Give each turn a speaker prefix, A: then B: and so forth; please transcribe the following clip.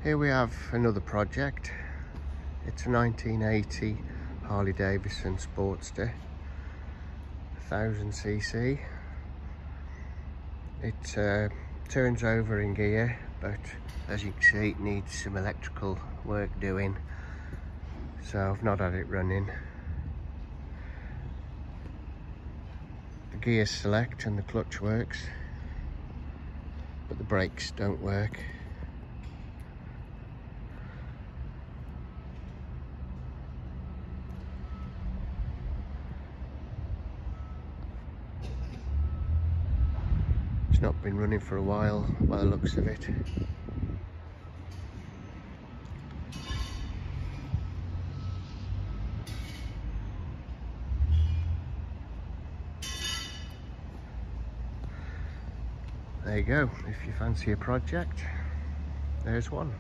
A: Here we have another project. It's a 1980 Harley Davidson Sportster, 1000cc. It turns over in gear, but as you can see it needs some electrical work doing, so I've not had it running. The gears select and the clutch works, but the brakes don't work. It's not been running for a while by the looks of it. There you go. If you fancy a project, there's one.